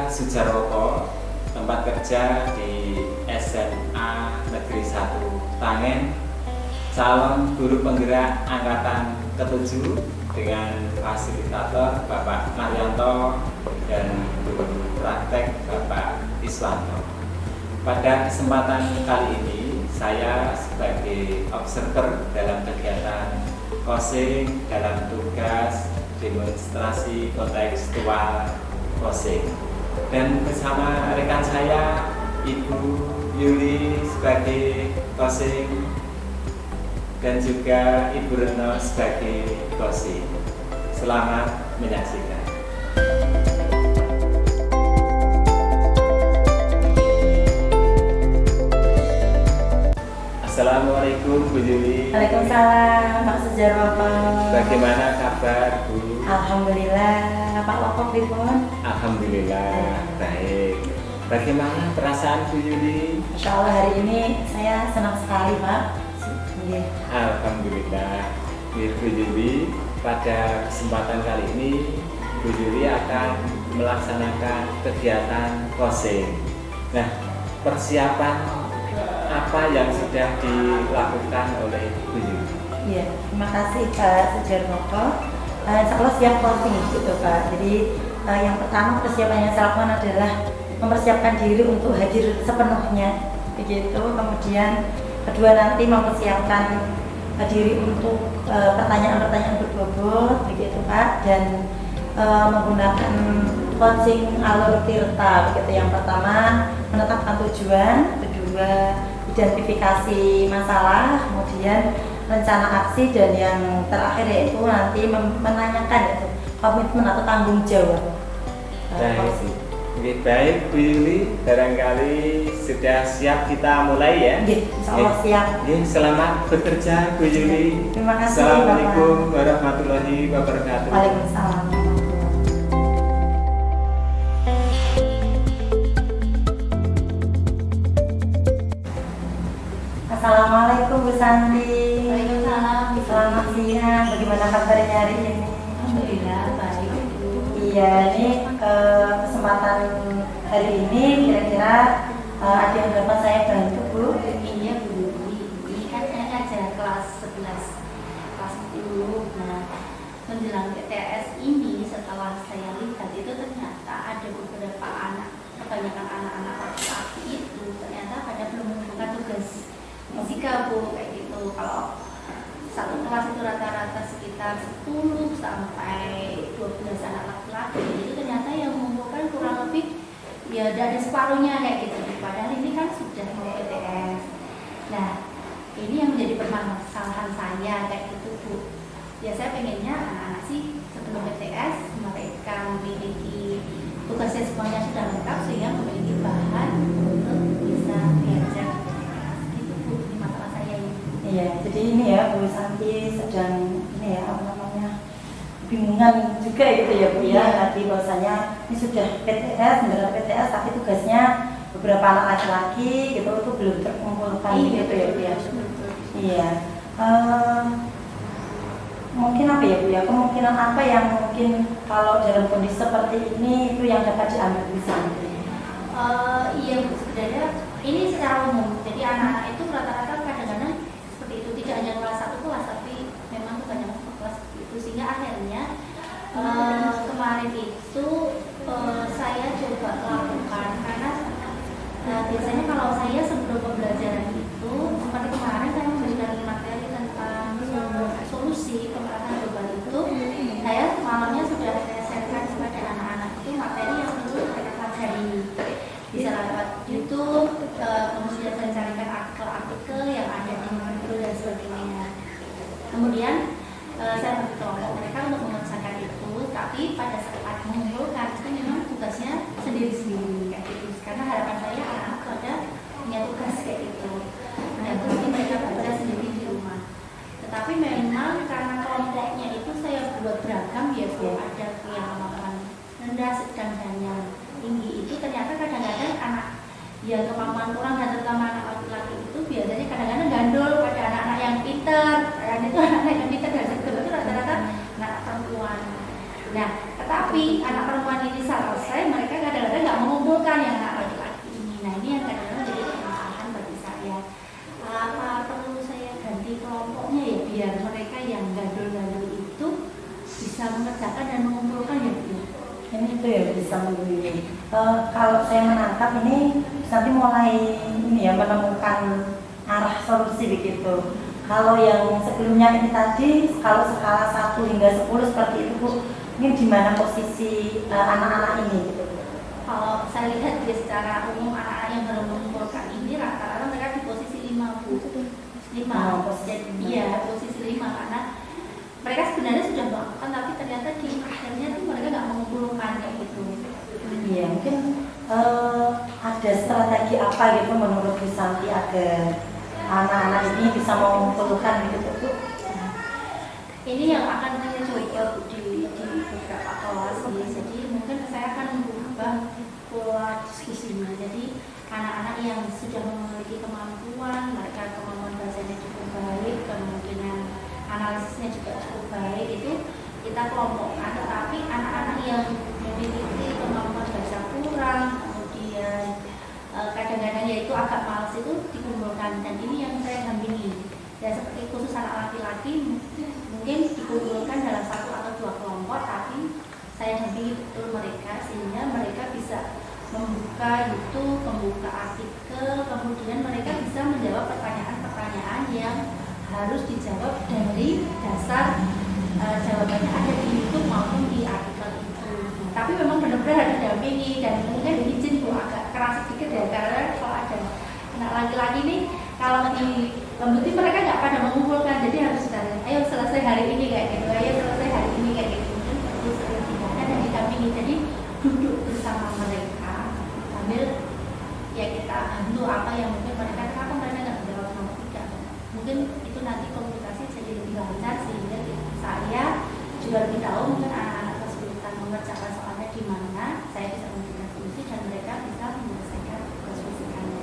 Sujarwoto, tempat kerja di SMA Negeri 1 Tangen, calon guru penggerak angkatan ke-7 dengan fasilitator Bapak Maryanto dan guru praktek Bapak Iswanto. Pada kesempatan kali ini, saya sebagai observer dalam kegiatan coaching dalam tugas demonstrasi kontekstual coaching, dan bersama rekan saya Ibu Yuli sebagai coaching dan juga Ibu Reno sebagai coaching. Selamat menyaksikan. Assalamualaikum Bu Yuli. Waalaikumsalam Pak Sujarwoto. Bagaimana kabar Bu? Alhamdulillah. Pak Woko pripun? Alhamdulillah baik. Bagaimana perasaan Bu Yuli? Insya Allah hari ini saya senang sekali Pak. Alhamdulillah. Bu Yuli, pada kesempatan kali ini Bu Yuli akan melaksanakan kegiatan coaching. Nah, persiapan apa yang sudah dilakukan oleh Bu Yuli? Iya, terima kasih Pak Sujarwoto. Insya Allah siap coaching gitu Pak. Jadi yang pertama persiapan yang saya lakukan adalah mempersiapkan diri untuk hadir sepenuhnya begitu. Kemudian kedua nanti mempersiapkan diri untuk pertanyaan-pertanyaan berbobot begitu Pak, dan menggunakan coaching alur tirta begitu. Yang pertama menetapkan tujuan, kedua identifikasi masalah, kemudian rencana aksi, dan yang terakhir yaitu nanti menanyakan itu komitmen atau tanggung jawab. Baik Bu Yuli, barangkali sudah siap kita mulai ya? Insya Allah siap. Selamat bekerja Bu Yuli. Terima kasih. Assalamualaikum warahmatullahi wabarakatuh. Waalaikumsalam. Assalamualaikum Bu Santi. Waalaikumsalam. Selamat siang. Bagaimana kabarnya hari ini? Alhamdulillah baik. Iya, ini kesempatan hari ini kira-kira ada yang dapat saya bantu Bu? Iya Bu Yuli, ini kan saya ngajar kelas 11, kelas 10. Nah, menjelang PTS ini setelah saya lihat itu ternyata ada beberapa anak, kebanyakan anak-anak laki-laki itu ternyata pada belum membuka tugas fisika Bu, kayak gitu. Kalau satu kelas itu rata-rata sekitar 10 sampai 12 anak laki-laki, itu ternyata yang mengumpulkan kurang lebih ya ada separuhnya kayak gitu. Padahal ini kan sudah mau PTS. Nah, ini yang menjadi permasalahan saya kayak gitu Bu. Ya saya pengennya anak-anak sih sebelum PTS mereka memiliki tugasnya semuanya sudah lengkap sehingga memiliki bahan untuk bisa belajar. Gitu Bu, ini masalah saya ini. Iya, jadi ini ya Bu Santi sedang ini ya apa namanya bingungan juga gitu ya Bu ya. Tadi bahwasanya ini sudah PTS, beneran PTS, tapi tugasnya beberapa anak laki-laki gitu itu belum terkumpulkan gitu ya Bu ya. Iya. Mungkin apa ya Bu ya, kemungkinan apa yang mungkin kalau dalam kondisi seperti ini itu yang dapat diambil Bu Santi? Iya Bu, sebenarnya ini secara umum. Jadi anak-anak itu rata-rata kadang-kadang seperti itu, tidak hanya kelas 1 kelas, tapi memang banyak kelas itu, sehingga akhirnya kemarin itu saya coba lakukan karena biasanya kalau saya sebelum pembelajaran itu seperti kemarin saya memberikan materi tentang solusi pemerataan global itu, saya malamnya sudah saya sharekan kepada anak-anak itu materi yang perlu mereka pelajari, bisa lewat YouTube, kemudian saya carikan artikel yang ada di Google dan sebagainya. Kemudian saya bertolong mereka untuk mengerjakan itu, tapi pada saat mengumpulkan itu memang tugasnya sendiri-sendiri kayak gitu. Karena harapan saya anak-anak pada punya tugas kayak gitu. Nah, itu nanti mereka baca sendiri di rumah. Tetapi memang karena kelompoknya itu saya buat beragam ya Bu, ada yang kemampuan rendah, sedang, dan yang tinggi. Itu ternyata kadang-kadang anak yang kemampuan kurang dan terutama anak laki-laki itu biasanya kadang-kadang gandul pada anak-anak yang pintar, dan itu anak-anak yang pintar dan sebagainya itu rata-rata anak perempuan. Nah, tetapi anak perempuan ini selesai mereka kadang-kadang nggak kalau saya menangkap ini nanti mulai ini ya menemukan arah solusi begitu. Kalau yang sebelumnya ini tadi, kalau skala 1 hingga 10 seperti itu Bu, ini di mana posisi anak-anak ini gitu? Kalau saya lihat dia secara umum anak-anak yang baru mengumpulkan ini rata-rata mereka di posisi 5 Bu. 5. Jadi iya posisi 5 karena mereka sebenarnya sudah melakukan tapi ternyata di akhirnya tuh mereka nggak mengumpulkan kayak gitu. Iya, mungkin ada strategi apa gitu menurut Bu Santi agar anak-anak ini bisa mengumpulkan gitu Bu? Ini yang akan saya coba di beberapa kelas ya. Jadi mungkin saya akan mengubah pola diskusinya. Jadi anak-anak yang sudah memiliki kemampuan, mereka kemampuan bahasanya cukup baik, kemungkinan analisisnya juga cukup baik, itu kita kelompokkan. Tetapi anak-anak yang memiliki kemampuan bahasa kurang, kemudian kadang-kadang yaitu agak malas itu dikumpulkan. Dan ini yang saya dampingi. Ya seperti khusus anak laki-laki mungkin dikumpulkan dalam 1 atau 2 kelompok, tapi saya dampingi betul mereka sehingga mereka bisa membuka YouTube, membuka artikel, kemudian mereka bisa menjawab pertanyaan-pertanyaan yang harus dijawab dari dasar jawabannya ada di YouTube maupun di artikel itu. Tapi memang benar-benar harus didampingi dan mungkin izin Bu agak keras sedikit ya, karena kalau ada anak laki-laki nih kalau di lembuti mereka nggak pada mengumpulkan, jadi harus dari ayo selesai hari ini kayak gitu, ayo selesai hari ini kayak gitu, mungkin perlu sering tindakan dan didampingi. Jadi duduk bersama mereka sambil ya kita bantu apa yang mungkin mereka kenapa mereka nggak menjawab nomor 3, mungkin itu nanti komunikasi jadi lebih lancar sehingga saya juga lebih tahu mungkin anak-anak kesulitan mengerjakan soalnya di mana, saya bisa memberikan solusi dan mereka bisa menyelesaikan tugas fisikanya.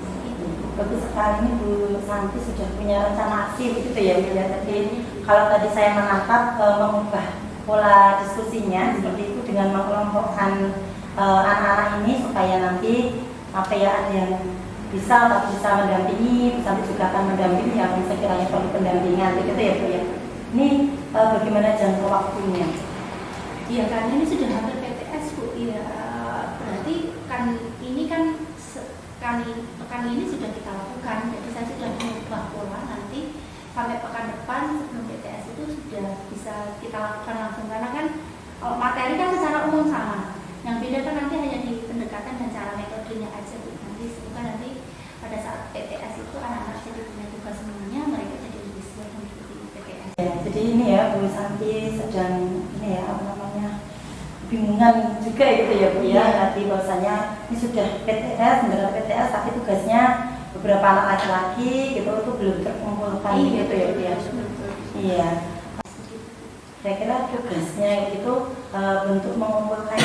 Bagus sekali ini Bu Santi sudah punya rencana aksi begitu ya Bu ya. Jadi kalau tadi saya menangkap mengubah pola diskusinya seperti itu dengan mengelompokkan anak-anak ini supaya nanti apa ya ada yang bisa atau bisa mendampingi, Bu Santi juga akan mendampingi yang sekiranya perlu pendampingan begitu ya Bu ya. Ini bagaimana jangka waktunya? Iya kan ini sudah hampir PTS Bu ya, berarti kan ini kan pekan ini sudah kita lakukan, jadi saya sudah mengubah pola nanti sampai pekan depan sebelum PTS itu sudah bisa kita lakukan langsung karena kan kalau materi kan secara umum sama, yang beda kan nanti hanya di pendekatan dan cara metodenya aja Bu. Nanti pada saat PTS itu anak-anak jadi punya tugas semuanya, mereka jadi lebih siap mengikuti PTS. Ya, jadi ini ya Bu Santi sedang ini ya apa namanya bingungan juga gitu ya Bu ya. Nanti bahwasanya ini sudah PTS, beneran PTS tapi tugasnya beberapa anak laki-laki gitu itu belum terkumpulkan gitu ya Bu ya. Iya. Kira-kira tugasnya itu bentuk mengumpulkan.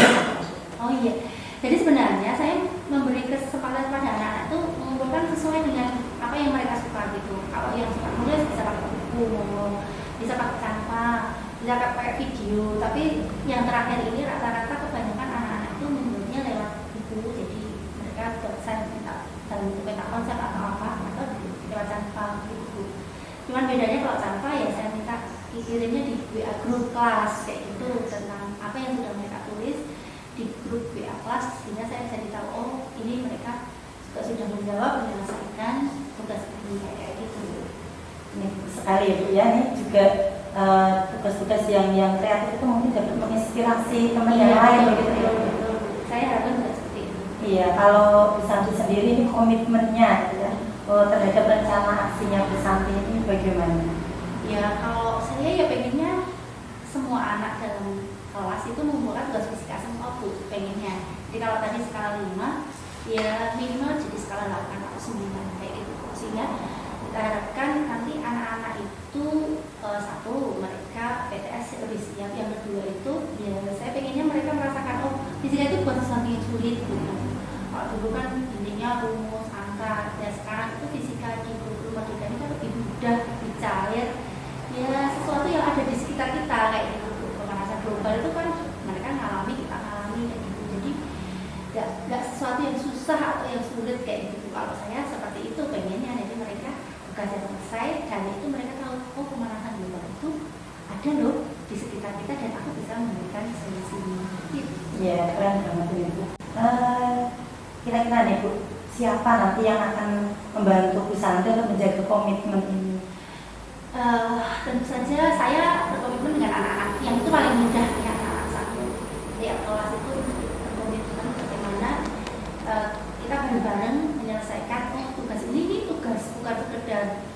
Oh iya. Jadi sebenarnya saya memberi kesempatan pada anak-anak itu mengumpulkan sesuai dengan apa yang mereka suka gitu. Kalau yang suka nulis bisa pakai buku, bisa pakai canva, bisa pakai video. Tapi yang terakhir ini rata-rata kebanyakan anak-anak itu membuatnya lewat buku. Jadi mereka saya minta dalam buku peta konsep atau apa atau lewat canva gitu. Cuman bedanya kalau canva ya saya minta dikirimnya di WA grup kelas kayak gitu tentang apa yang sudah mereka tulis di grup WA kelas sehingga saya bisa tahu oh ini mereka sudah menjawab menyelesaikan tugas ini kayak gitu. Ini sekali ya Bu ya, ini juga tugas-tugas yang kreatif itu mungkin dapat menginspirasi teman yang lain begitu ya. Saya harapkan juga seperti itu. Iya, kalau Bu Santi sendiri ini komitmennya ya terhadap rencana aksinya Bu Santi ini bagaimana? Ya kalau saya ya pengennya semua anak dalam kelas itu mengumpulkan tugas fisika semua Bu, pengennya. Jadi kalau tadi skala 5 ya minimal jadi skala 8 atau 9 kayak gitu. Sehingga kita harapkan nanti anak-anak itu satu mereka PTS lebih siap, yang kedua itu ya saya pengennya mereka merasakan oh fisika itu bukan sesuatu yang sulit gitu. Kalau dulu kan intinya rumus, angka, ya sekarang itu fisika di kurikulum Merdeka ini kan lebih mudah, lebih cair. Ya sesuatu yang ada di sekitar kita kayak gitu. Pemanasan global itu kan mereka ngalami, kita ngalami kayak gitu. Jadi nggak sesuatu yang susah atau yang sulit kayak gitu. Kalau saya seperti itu pengennya, jadi mereka tugasnya selesai dan itu mereka tahu oh pemanasan global itu ada loh di sekitar kita dan aku bisa memberikan solusinya. Gitu. Ya keren banget ini Bu. kira-kira nih Bu, siapa nanti yang akan membantu Bu Santi untuk menjaga komitmen ini? Tentu saja saya berkomitmen dengan anak-anak yang itu paling mudah ya, anak-anak satu setiap kelas itu berkomitmen bagaimana kita bareng-bareng menyelesaikan tugas ini tugas bukan sekedar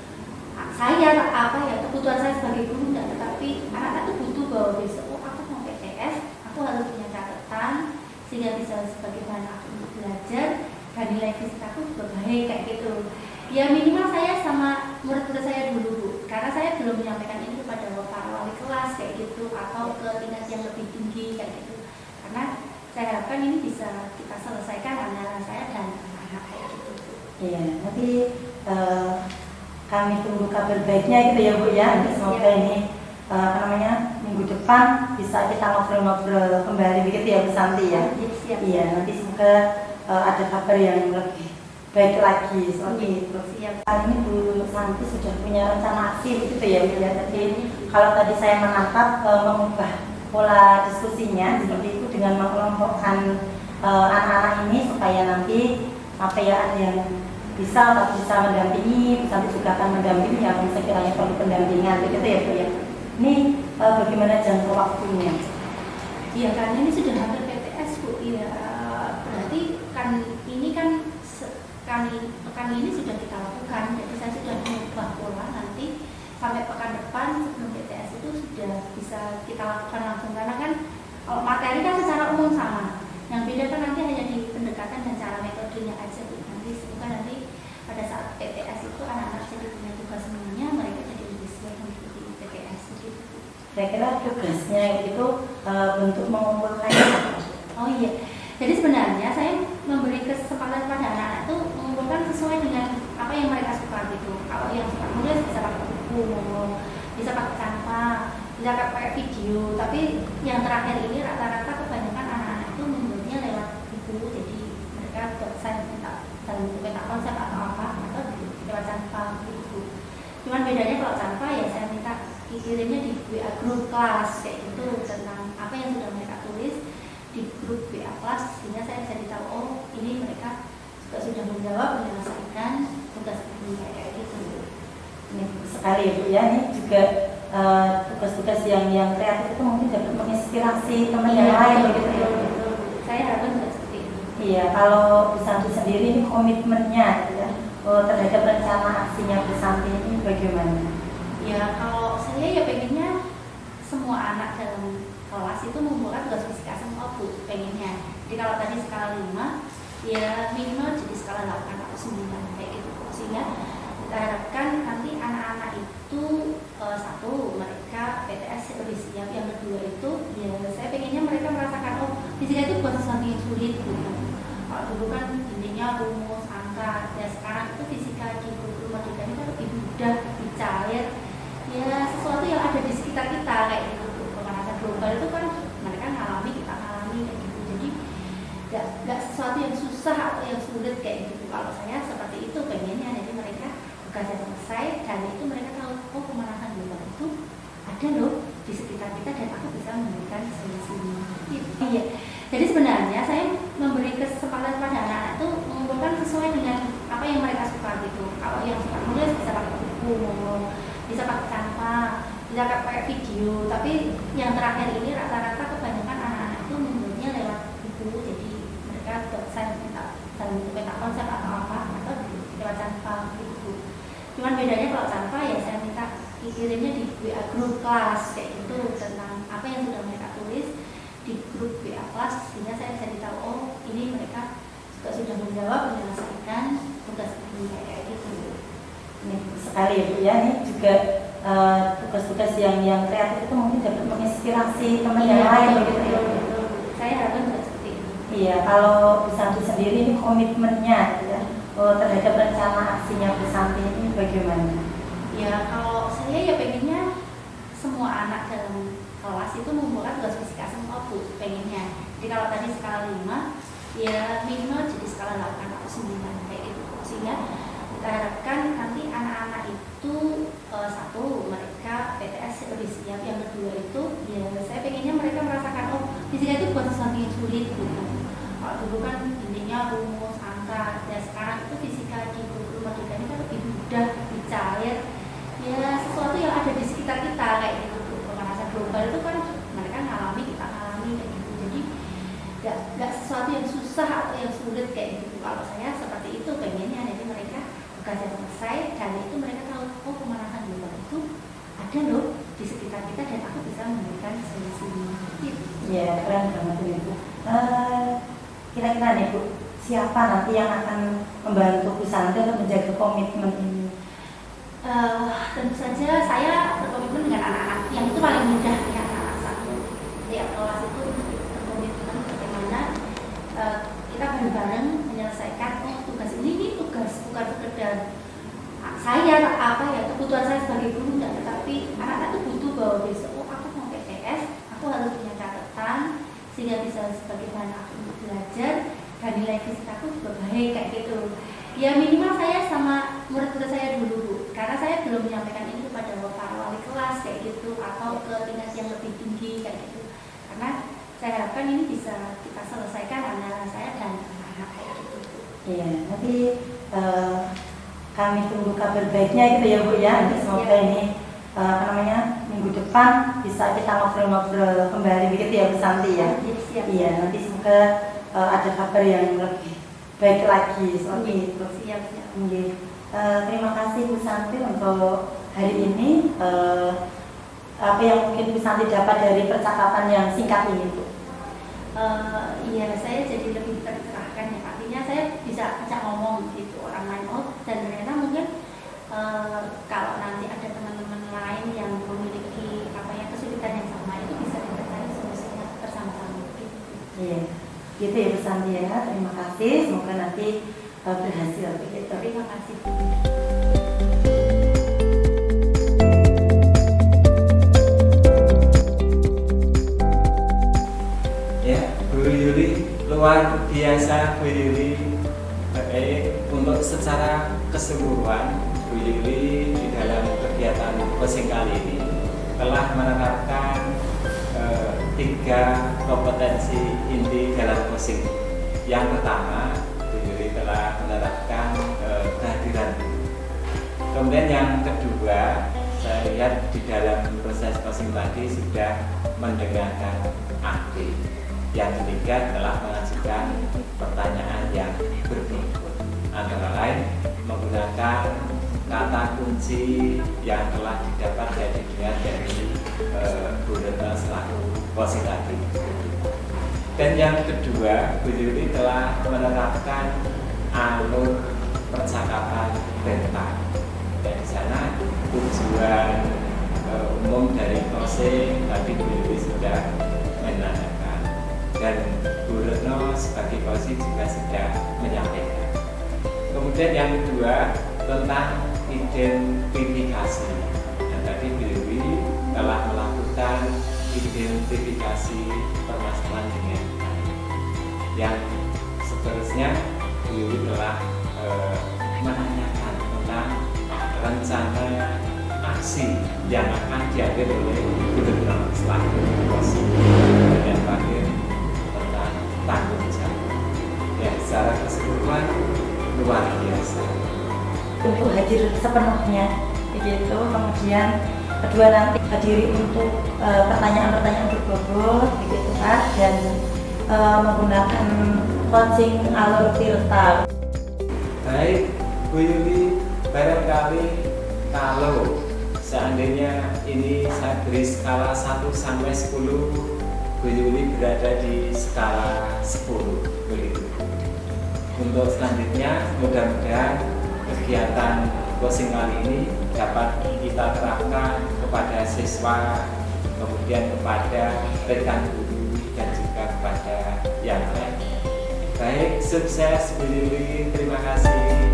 saya apa ya kebutuhan saya sebagai guru enggak, tetapi anak-anak itu butuh bahwa besok aku mau PTS, aku harus punya catatan sehingga bisa sebagai bahan aku untuk belajar dan nilai fisika aku juga baik kayak gitu. Ya minimal saya sama murid-murid saya dulu Bu, karena saya belum menyampaikan ini kepada para wali kelas kayak gitu atau ke tingkat yang lebih tinggi kayak gitu, karena saya harapkan ini bisa kita selesaikan antara saya dan anak kayak gitu. Iya, nanti kami tunggu kabar baiknya gitu ya Bu ya. Semoga ini minggu depan bisa kita ngobrol-ngobrol kembali begitu ya Bu Santi ya. Iya, nanti semoga ada kabar yang lebih baik lagi seperti itu. Kali ini Bu Santi sudah punya rencana aksi begitu ya Bu ya. Jadi kalau tadi saya menangkap mengubah pola diskusinya seperti itu dengan mengelompokkan anak-anak ini supaya nanti apa ya ada yang bisa atau bisa mendampingi, nanti juga akan mendampingi yang sekiranya perlu pendampingan begitu ya Bu ya. Ini bagaimana jangka waktunya? Iya, karena ini sudah hampir PTS Bu. Iya, berarti kan ini kan pekan ini sudah kita lakukan, jadi saya sudah mengubah pola nanti sampai pekan depan sebelum PTS itu sudah bisa kita lakukan langsung, karena kan materi kan secara umum sama, yang beda kan nanti hanya di pendekatan dan cara metodenya aja Bu. Nanti semoga nanti pada saat PTS itu anak-anak jadi punya tugas semuanya, mereka jadi lebih siap mengikuti PTS gitu. Saya kira tugasnya itu bentuk mengumpulkannya. Oh iya, jadi sebenarnya saya memberi kesempatan pada anak-anak itu mengumpulkan sesuai dengan apa yang mereka suka gitu. Kalau yang suka nulis bisa pakai buku, bisa pakai Canva, bisa pakai video. Tapi yang terakhir ini rata-rata kebanyakan anak-anak itu membuatnya lewat buku. Jadi mereka saya minta dalam bentuk konsep atau apa atau lewat Canva gitu. Cuman bedanya kalau Canva ya saya minta kirimnya di WA grup kelas kayak gitu tentang apa yang sudah mereka tulis di grup WA kelas, sehingga saya bisa tahu oh ini mereka juga sudah menjawab menyelesaikan tugas ini kayak gitu. Ini sekali ya Bu ya, ini juga tugas-tugas yang kreatif itu mungkin dapat menginspirasi teman yang lain begitu ya. Saya harapkan juga seperti itu. Iya, kalau Bu Santi sendiri ini komitmennya ya, terhadap rencana aksinya Bu Santi ini bagaimana? Ya kalau saya ya pengennya semua anak dalam kelas itu mengumpulkan tugas fisika semua Bu, pengennya. Jadi kalau tadi skala 5 ya minimal jadi skala 8 atau 9 kayak gitu. Sehingga kita harapkan nanti anak-anak itu satu mereka PTS lebih siap, yang kedua itu ya saya pengennya mereka merasakan oh fisika itu bukan sesuatu yang sulit gitu. Kalau dulu kan intinya rumus, angka, ya sekarang itu fisika di kurikulum Merdeka ini kan lebih mudah, lebih cair. Ya sesuatu yang ada di sekitar kita kayak gitu. Pemanasan global itu kan mereka ngalami, kita ngalami kayak gitu. Jadi nggak sesuatu yang susah atau yang sulit kayak gitu. Kalau saya seperti itu pengennya, jadi mereka tugasnya selesai dan itu mereka tahu oh pemanasan global itu ada loh di sekitar kita dan aku bisa memberikan solusinya. Iya. Jadi sebenarnya saya memberi kesempatan pada anak-anak itu mengumpulkan sesuai dengan apa yang mereka suka gitu. Kalau yang suka nulis bisa pakai buku, bisa pakai Canva, bisa pakai video. Tapi yang terakhir ini rata-rata kebanyakan anak-anak itu membuatnya lewat buku. Jadi mereka saya minta dalam bentuk konsep atau apa atau lewat Canva gitu. Cuman bedanya kalau Canva ya saya minta kirimnya di WA grup kelas kayak gitu tentang apa yang sudah mereka tulis di grup WA kelas, sehingga saya bisa tahu oh ini mereka juga sudah menjawab menyelesaikan tugas ini kayak gitu. Ini sekali ya Bu ya, ini juga tugas-tugas yang kreatif itu mungkin dapat menginspirasi teman yang lain begitu ya. Saya harapkan juga seperti itu. Iya, kalau Bu Santi sendiri ini komitmennya ya, terhadap rencana aksinya Bu Santi ini bagaimana? Ya kalau saya ya pengennya semua anak dalam kelas itu mengumpulkan tugas fisika semua Bu, pengennya. Jadi kalau tadi skala 5 ya minimal jadi skala 8 atau 9 kayak gitu. Sehingga kita harapkan nanti anak-anak itu satu mereka PTS lebih siap, yang kedua itu ya saya pengennya mereka merasakan oh fisika itu bukan sesuatu yang sulit gitu. Kalau dulu kan intinya rumus, atau yang sulit kayak gitu. Kalau saya seperti itu pengennya, jadi mereka tugasnya selesai dan itu mereka tahu, oh pemanasan global itu ada loh di sekitar kita dan aku bisa memberikan solusinya. Gitu. Iya, keren banget ini Bu. Kira-kira nih Bu, siapa nanti yang akan membantu Bu Santi untuk menjaga komitmen ini? Tentu saja saya berkomitmen dengan anak-anak yang itu paling mudah ya, anak-anak satu setiap kelas itu berkomitmen bagaimana kita bareng-bareng menyelesaikan tugas ini tugas bukan sekedar saya apa ya kebutuhan saya sebagai guru enggak, tetapi anak-anak itu butuh bahwa besok aku mau PTS, aku harus punya catatan sehingga bisa sebagai bahan aku untuk belajar dan nilai fisik aku juga baik kayak gitu. Ya minimal saya sama murid-murid saya dulu Bu, karena saya belum menyampaikan ini kepada para wali kelas kayak gitu atau ke tingkat yang lebih tinggi kayak gitu, karena saya harapkan ini bisa kita selesaikan antara saya dan anak-anak kayak gitu. Iya, nanti kami tunggu kabar baiknya gitu ya Bu ya. Nanti semoga ini minggu depan bisa kita ngobrol-ngobrol kembali begitu ya Bu Santi ya. Siap. Iya, nanti semoga ada kabar yang lebih baik lagi seperti itu. Siap. Terima kasih Bu Santi untuk hari ini. Apa yang mungkin Bu Santi dapat dari percakapan yang singkat ini Bu? Iya, saya jadi lebih tercerahkan ya. Artinya saya bisa ajak ngomong gitu orang lain, dan ternyata mungkin kalau nanti ada teman-teman lain yang memiliki kesulitan yang sama itu bisa kita cari solusinya bersama-sama gitu. Iya, gitu ya Bu Santi ya. Terima kasih. Semoga nanti berhasil begitu. Terima kasih. Ya, Bu Yuli luar biasa Bu Yuli. Untuk secara keseluruhan Bu Yuli di dalam kegiatan coaching kali ini telah menerapkan 3 kompetensi inti dalam coaching. Yang pertama, Bu Yuli telah menerapkan kehadiran. Kemudian yang kedua, saya lihat di dalam proses coaching tadi sudah mendengarkan aktif. Yang ketiga telah mengajukan pertanyaan yang berbobot, antara lain menggunakan kata kunci yang telah didapat dari Bu Retno selaku coaching tadi. Dan yang kedua, Bu Yuli telah menerapkan alur percakapan tentang. Dan di sana tujuan umum dari coaching tadi Bu Yuli sudah menanyakan. Dan Bu Retno sebagai coaching juga sudah menyampaikan. Kemudian yang kedua tentang identifikasi. Dan tadi Bu Yuli telah melakukan identifikasi permasalahan dengan baik. Yang seterusnya Bu Yuli telah menanyakan tentang rencana aksi yang akan diambil oleh Bu Retno selaku coaching. Dan yang terakhir tentang tanggung jawab. Ya, secara keseluruhan luar biasa. Untuk hadir sepenuhnya begitu. Kemudian kedua nanti hadiri untuk pertanyaan-pertanyaan berbobot begitu Pak, dan menggunakan coaching alur tirta. Baik Bu Yuli, barangkali kalau seandainya ini saya beri skala 1 sampai 10, Bu Yuli berada di skala 10 begitu. Untuk selanjutnya mudah-mudahan kegiatan coaching kali ini dapat kita terapkan kepada siswa, kemudian kepada rekan guru dan juga kepada yang lain. Baik, sukses Bu Yuli, terima kasih.